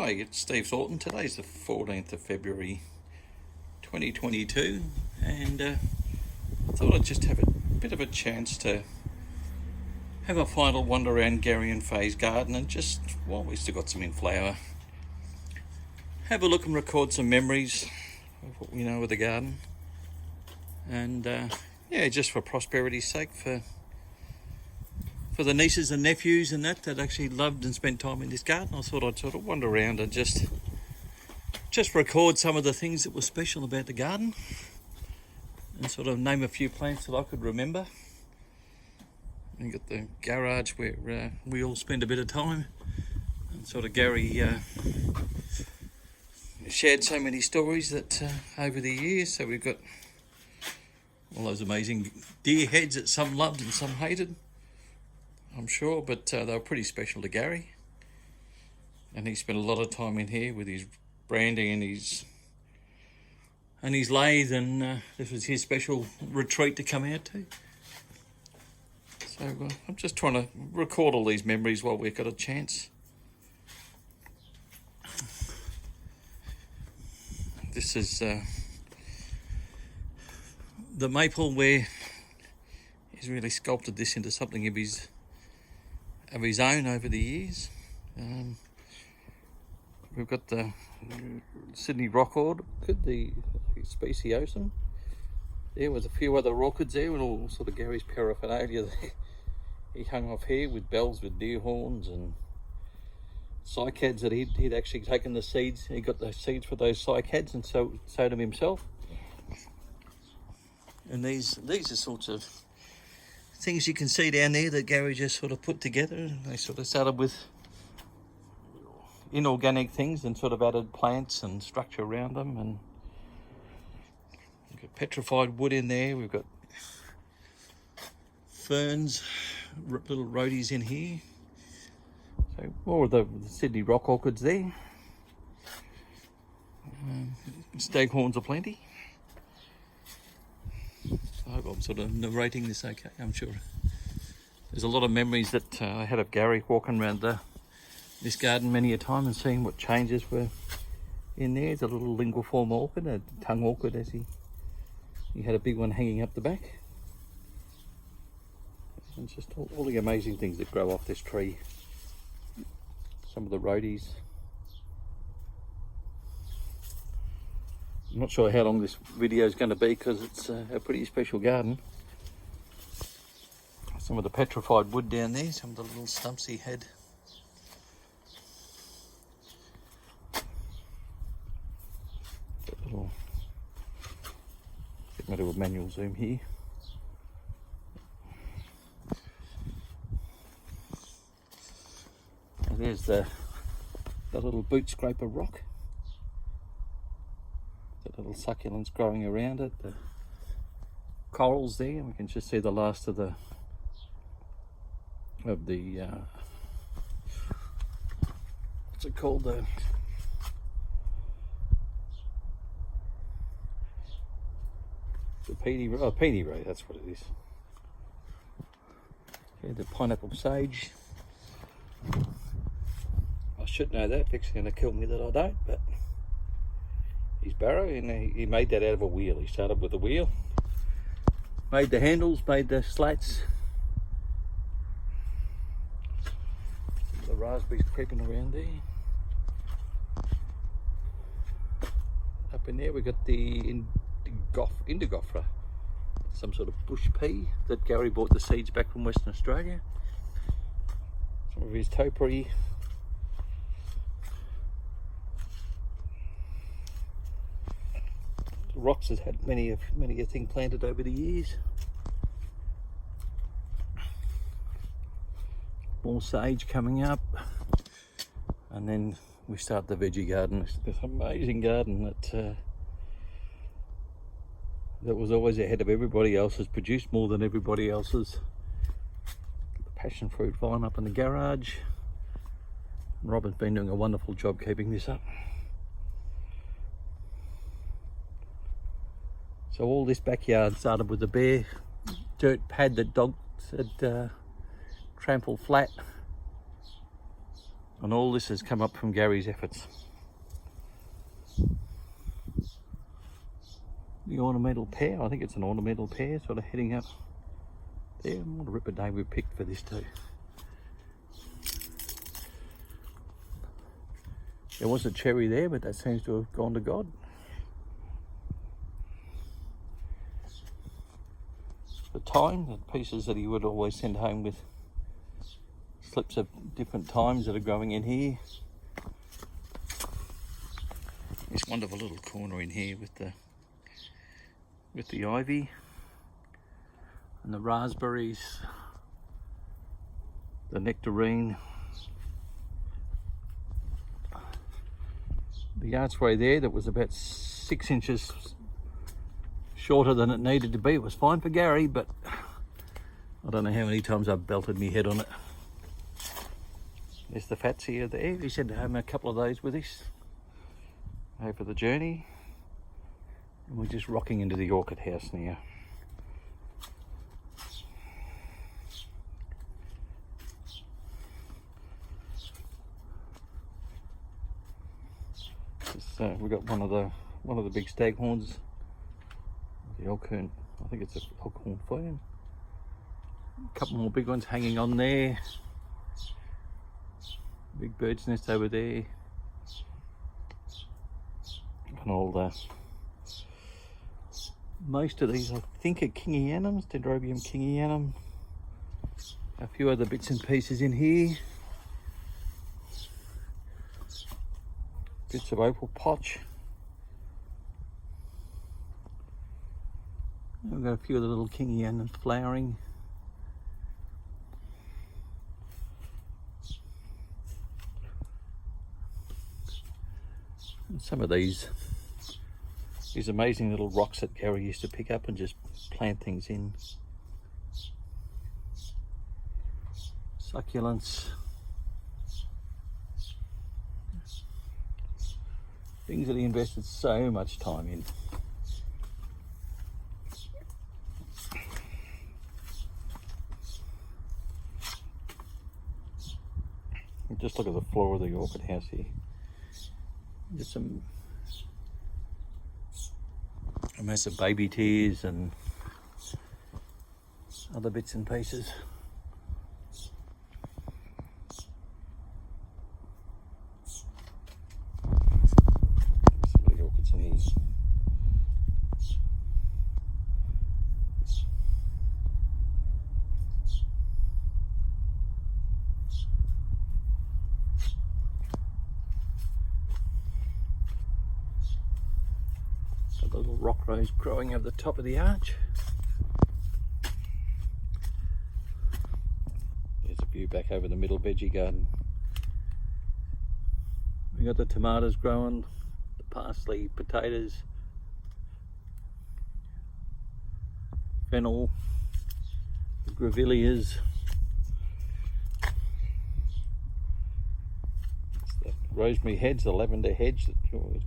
Hi, it's Steve Thornton. Today's the 14th of February 2022 and I thought I'd just have a bit of a chance to have a final wander around Garry and Fay's garden and just, well, we still got some in flower, have a look and record some memories of what we know of the garden and yeah, just for prosperity's sake, for the nieces and nephews and that actually loved and spent time in this garden. I thought I'd sort of wander around and just record some of the things that were special about the garden and sort of name a few plants that I could remember. And got the garage where we all spend a bit of time, and sort of Garry shared so many stories that over the years. So we've got all those amazing deer heads that some loved and some hated, I'm sure, but they were pretty special to Garry, and he spent a lot of time in here with his branding and his lathe, and this was his special retreat to come out to. So I'm just trying to record all these memories while we've got a chance. This is the maple where he's really sculpted this into something of his own over the years. We've got the Sydney rock orchid, the speciosum. There was a few other orchids there, and all sort of Garry's paraphernalia there. He hung off here with bells with deer horns and cycads that he'd actually taken the seeds. He got the seeds for those cycads and sowed them himself. And these are sorts of things you can see down there that Garry just sort of put together. They sort of started with inorganic things and sort of added plants and structure around them. And we've got petrified wood in there. We've got ferns, little roadies in here. So more of the Sydney rock orchids there. Staghorns aplenty. I hope I'm sort of narrating this okay. I'm sure there's a lot of memories that I had of Garry walking around this garden many a time and seeing what changes were in there. There's a little linguiform orchid, a tongue orchid, as he had a big one hanging up the back. And just all the amazing things that grow off this tree. Some of the roadies. I'm not sure how long this video is going to be because it's a pretty special garden. Some of the petrified wood down there, some of the little stumps he had. Get my little manual zoom here. And there's the little boot scraper rock. The little succulents growing around it, the corals there, and we can just see the last of the what's it called, the peony ray, that's what it is. Okay, the pineapple sage. I should know that. Vic's going to kill me that I don't, but his barrow, and he made that out of a wheel. He started with a wheel, made the handles, made the slats. The raspberries creeping around there. Up in there we got the indigofera, some sort of bush pea that Garry bought the seeds back from Western Australia. Some of his topiary. Rocks has had many a thing planted over the years. More sage coming up, and then we start the veggie garden. This amazing garden that was always ahead of everybody else's, produced more than everybody else's. The passion fruit vine up in the garage. And Robin's been doing a wonderful job keeping this up. So all this backyard started with a bare dirt pad that dogs had trampled flat. And all this has come up from Gary's efforts. The ornamental pear, I think it's an ornamental pear, sort of heading up there. What a ripper day we picked for this too. There was a cherry there, but that seems to have gone to God. The thyme, the pieces that he would always send home with slips of different thymes that are growing in here. This wonderful little corner in here with the ivy and the raspberries, the nectarine. The archway there that was about 6 inches shorter than it needed to be. It was fine for Gary, but I don't know how many times I've belted my head on it. There's the Fatsia there. He said to have a couple of days with us over the journey. And we're just rocking into the orchid house now. We've got one of the big staghorns, the elkhorn. I think it's an elkhorn fern. A couple more big ones hanging on there. Big bird's nest over there, and all that. Most of these I think are kingianums, Dendrobium kingianum. A few other bits and pieces in here. Bits of opal potch. We've got a few of the little kingianums flowering. And some of these amazing little rocks that Gary used to pick up and just plant things in. Succulents. Things that he invested so much time in. Just look at the floor of the orchid house here. Just a mess of baby tears and other bits and pieces. Some of the orchids in here. The little rock rose growing over the top of the arch. There's a view back over the middle veggie garden. We got the tomatoes growing, the parsley, potatoes, fennel, the grevilleas. The rosemary hedge, the lavender hedge that was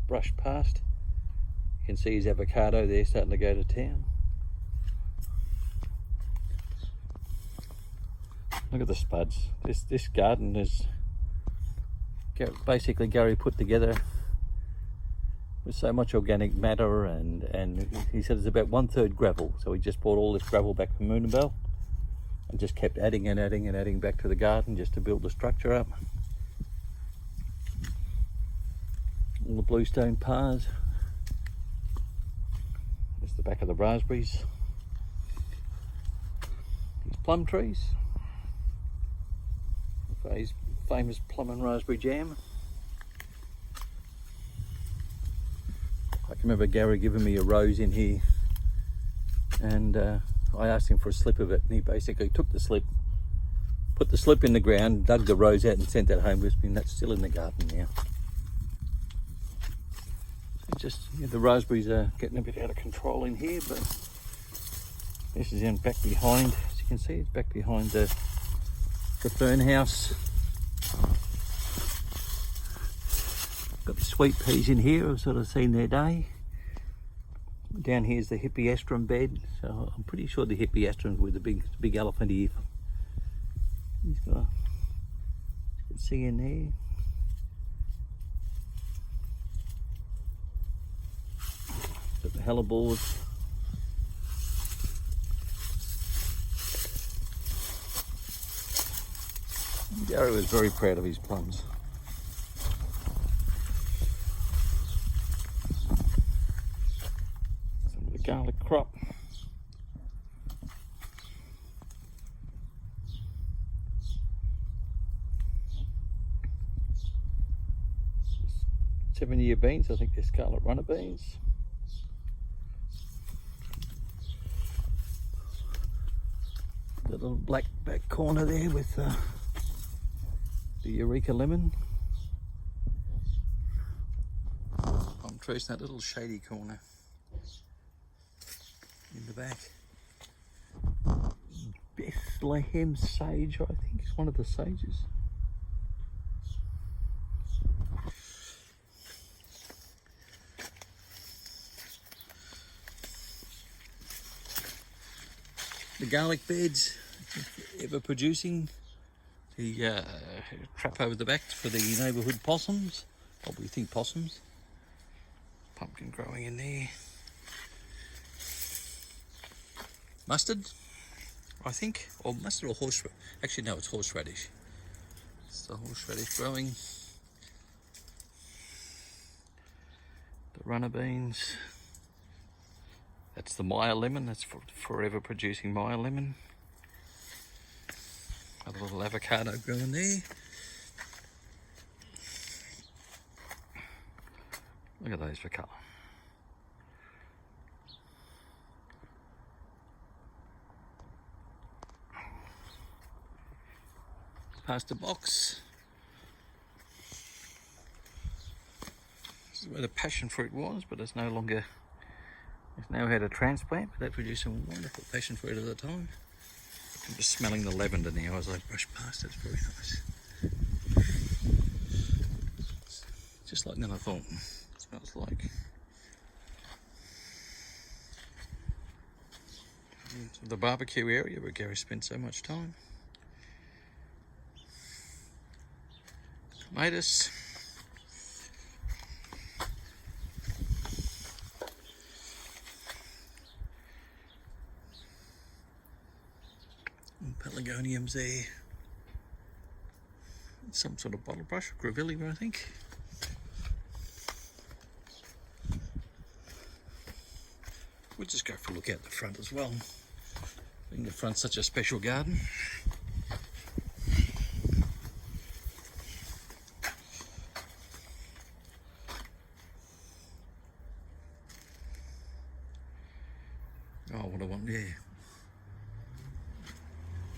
brushed past. You can see his avocado there starting to go to town. Look at the spuds. This garden is basically Gary put together with so much organic matter, and he said it's about 1/3 gravel. So he just brought all this gravel back from Moonabel and just kept adding and adding and adding back to the garden just to build the structure up. All the bluestone pars. The back of the raspberries. These plum trees. Fay's famous plum and raspberry jam. I can remember Gary giving me a rose in here, and I asked him for a slip of it, and he basically took the slip, put the slip in the ground, dug the rose out and sent that home with me, and that's still in the garden now. Just the raspberries are getting a bit out of control in here, but this is in back behind, as you can see, it's back behind the fern house. Got the sweet peas in here, I've sort of seen their day. Down here's the hippeastrum bed, so I'm pretty sure the hippeastrums with the big elephant ear. He's got See in there. Got the hellebores. Garry was very proud of his plums. Some of the garlic crop. Seven-year beans, I think they're scarlet runner beans. The little black back corner there with the Eureka lemon. I'm tracing that little shady corner in the back. Bethlehem sage, I think, is one of the sages. The garlic beds, ever producing. The trap over the back for the neighbourhood possums. What we think possums. Pumpkin growing in there. Mustard, I think, or mustard or horseradish. Actually, no, it's horseradish. It's the horseradish growing. The runner beans. That's the Meyer lemon. That's forever producing Meyer lemon. A little avocado growing there. Look at those for colour. Past the box. This is where the passion fruit was, but it's no longer. It's now had a transplant, but they produce some wonderful passion fruit at the time. I'm just smelling the lavender now as I brush past it. It's very nice. Just like I thought it smells like. The barbecue area where Garry spent so much time. Clematis. Pelargoniums there. Some sort of bottle brush, grevillea, I think. We'll just go for a look out the front as well. Being the front's such a special garden. Oh, what I want there.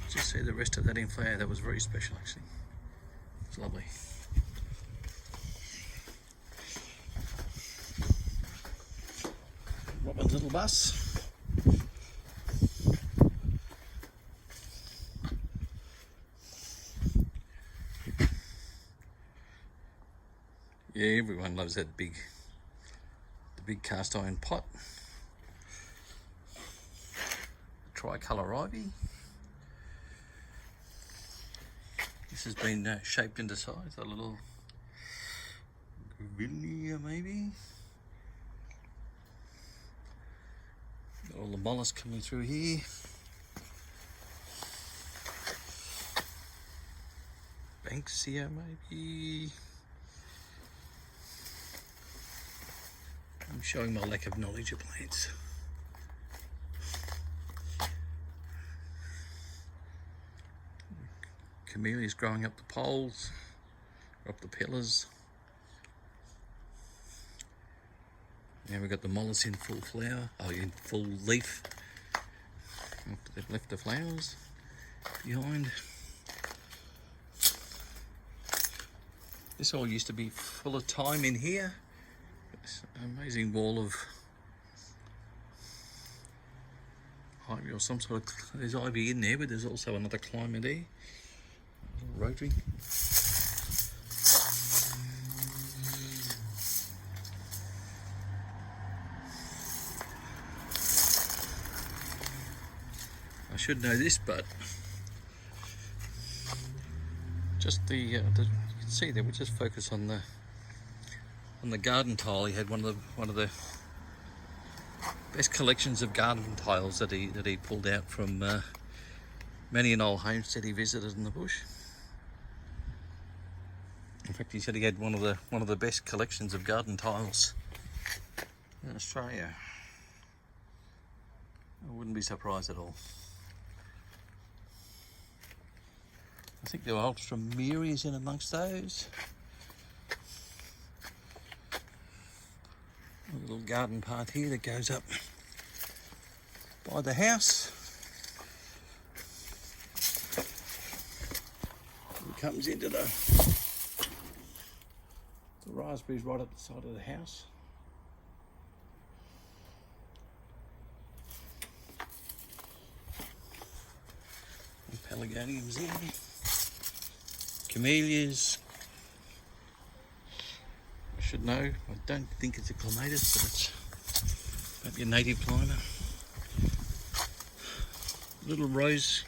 Just see the rest of that in flower. That was very special, actually. It's lovely. Robin's little bus. Yeah, everyone loves that the big cast iron pot. Tricolour ivy. This has been shaped into size, a little grevillea maybe. Got all the mollusks coming through here. Banksia maybe. I'm showing my lack of knowledge of plants. Camellias growing up the poles, up the pillars. Now we've got the mollusks in full flower, in full leaf. After they've left the flowers behind. This all used to be full of thyme in here. It's an amazing wall of ivy or some sort of, there's ivy in there, but there's also another climber there. Rotary. I should know this, but just you can see there. We'll just focus on the garden tile. He had one of the best collections of garden tiles that he pulled out from many an old homestead he visited in the bush. In fact, he said he had one of the best collections of garden tiles in Australia. I wouldn't be surprised at all. I think the Ultramarine is in amongst those. A little garden path here that goes up by the house. It comes into the raspberries right up the side of the house. And pelargoniums there. Camellias. I should know. I don't think it's a clematis, but it's maybe a native climber. Little rose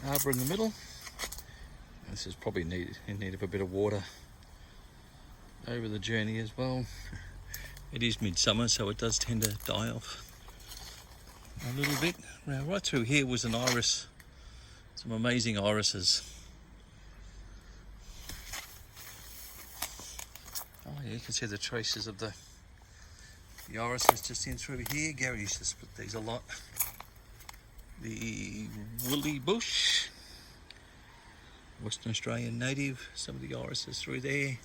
arbour in the middle. This is probably in need of a bit of water over the journey as well. It is midsummer, so it does tend to die off a little bit. Now, right through here was an iris, some amazing irises. Oh yeah, you can see the traces of the irises just in through here. Gary used to split these a lot. The woolly bush, Western Australian native, some of the irises through there.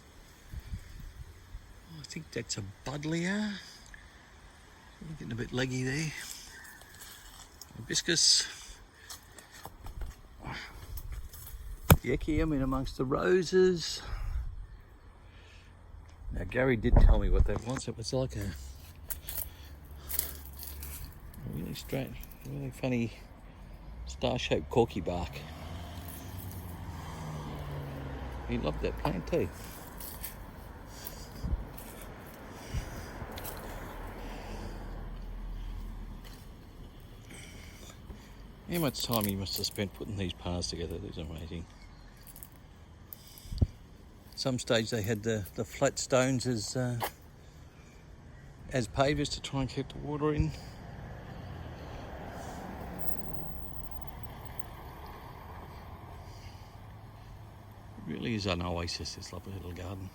I think that's a buddleia. Getting a bit leggy there. Hibiscus. The echium in amongst the roses. Now Gary did tell me what that was. It was like a really strange, really funny star-shaped corky bark. He loved that plant too. How much time he must have spent putting these paths together, it was amazing. At some stage they had the flat stones as pavers to try and keep the water in. It really is an oasis, this lovely little garden.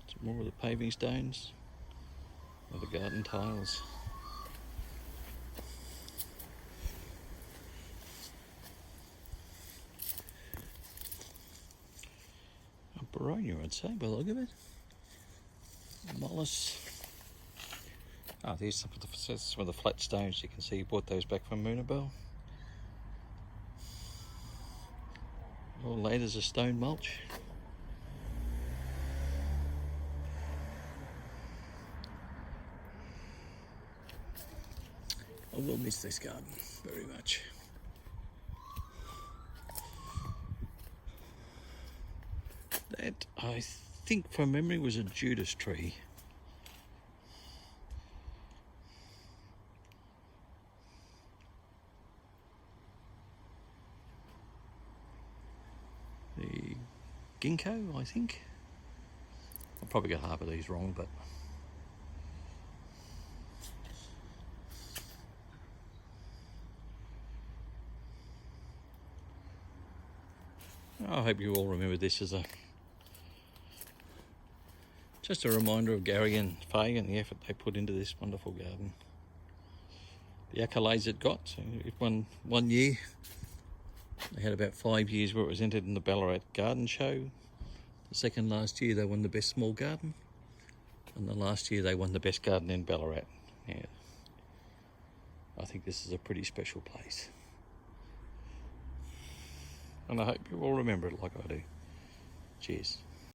Some more of the paving stones. Of the garden tiles. A Baronia, I'd say, by the look of it. Mollusk. Oh, there's some of the flat stones. You can see he brought those back from Moonabel. All laid as a stone mulch. I will miss this garden very much. That, I think from memory, was a Judas tree. The ginkgo, I think. I'll probably get half of these wrong, but I hope you all remember this as just a reminder of Gary and Fay and the effort they put into this wonderful garden. The accolades it got. So it won one year. They had about 5 years where it was entered in the Ballarat Garden Show. The second last year they won the best small garden. And the last year they won the best garden in Ballarat. Yeah. I think this is a pretty special place. And I hope you all remember it like I do. Cheers.